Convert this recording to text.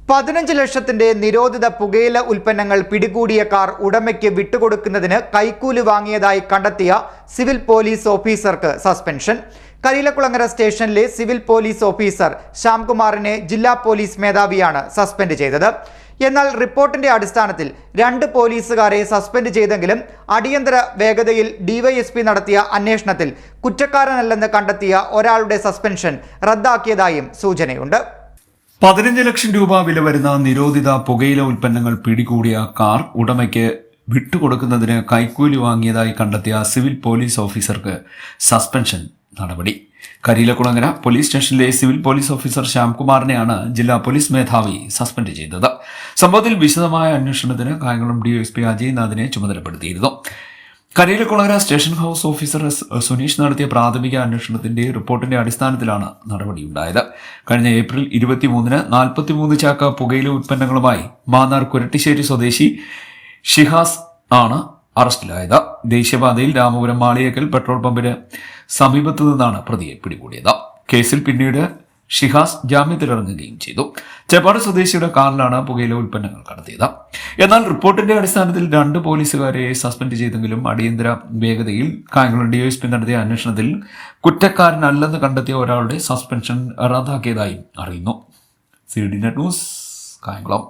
15 ലക്ഷത്തിന്റെ നിരോധിത പുകയില ഉൽപ്പന്നങ്ങൾ പിടികൂടിയ കാർ ഉടമയ്ക്ക് വിട്ടുകൊടുക്കുന്നതിന് കൈക്കൂലി വാങ്ങിയതായി കണ്ടെത്തിയ സിവിൽ പോലീസ് ഓഫീസർക്ക് സസ്പെൻഷൻ. കരിയിലക്കുളങ്ങര സ്റ്റേഷനിലെ സിവിൽ പോലീസ് ഓഫീസർ ശ്യാംകുമാറിനെ ജില്ലാ പോലീസ് മേധാവിയാണ് സസ്പെൻഡ് ചെയ്തത്. എന്നാൽ റിപ്പോർട്ടിന്റെ അടിസ്ഥാനത്തിൽ 2 പോലീസുകാരെ സസ്പെൻഡ് ചെയ്തെങ്കിലും അടിയന്തര വേഗതയിൽ ഡിവൈഎസ്പി നടത്തിയ അന്വേഷണത്തിൽ കുറ്റക്കാരനല്ലെന്ന് കണ്ടെത്തിയ ഒരാളുടെ സസ്പെൻഷൻ റദ്ദാക്കിയതായും സൂചനയുണ്ട്. 15 ലക്ഷം രൂപ വില വരുന്ന നിരോധിത പുകയില ഉൽപ്പന്നങ്ങൾ പിടികൂടിയ കാർ ഉടമയ്ക്ക് വിട്ടുകൊടുക്കുന്നതിന് കൈക്കൂലി വാങ്ങിയതായി കണ്ടെത്തിയ സിവിൽ പോലീസ് ഓഫീസർക്ക് സസ്പെൻഷൻ നടപടി. കരിയിലക്കുളങ്ങര പോലീസ് സ്റ്റേഷനിലെ സിവിൽ പോലീസ് ഓഫീസർ ശ്യാംകുമാറിനെയാണ് ജില്ലാ പോലീസ് മേധാവി സസ്പെൻഡ് ചെയ്തത്. സംഭവത്തിൽ വിശദമായ അന്വേഷണത്തിന് കായംകുളം ഡിവൈഎസ്പി അജയ്നാഥിനെ ചുമതലപ്പെടുത്തിയിരുന്നു. Kariyilakkulangara station house officer Suneesh നടത്തിയ പ്രാഥമിക അന്വേഷണത്തിന്റെ റിപ്പോർട്ടിന്റെ അടിസ്ഥാനത്തിലാണ് നടപടിയുണ്ടായത്. കഴിഞ്ഞ ഏപ്രിൽ 23-ന് 43 ചാക്ക പുകയില ഉൽപ്പന്നങ്ങളുമായി മാന്നാർ കുരട്ടിശ്ശേരി സ്വദേശി ഷിഹാസ് ആണ് അറസ്റ്റിലായത്. ദേശീയപാതയിൽ രാമപുരം മാളിയേക്കൽ പെട്രോൾ പമ്പിന് സമീപത്തു നിന്നാണ് പ്രതിയെ പിടികൂടിയത്. കേസിൽ പിന്നീട് ഷിഹാസ് ജാമ്യത്തിലിറങ്ങുകയും ചെയ്തു. ചേപ്പാട് സ്വദേശിയുടെ കാറിലാണ് പുകയില ഉൽപ്പന്നങ്ങൾ കടത്തിയത്. എന്നാൽ റിപ്പോർട്ടിന്റെ അടിസ്ഥാനത്തിൽ 2 പോലീസുകാരെ സസ്പെൻഡ് ചെയ്തെങ്കിലും അടിയന്തര വേഗതയിൽ കായംകുളം ഡിവൈഎസ്പി നടത്തിയ അന്വേഷണത്തിൽ കുറ്റക്കാരനല്ലെന്ന് കണ്ടെത്തിയ ഒരാളുടെ സസ്പെൻഷൻ റദ്ദാക്കിയതായും അറിയുന്നു. CDNet news, Kayamkulam.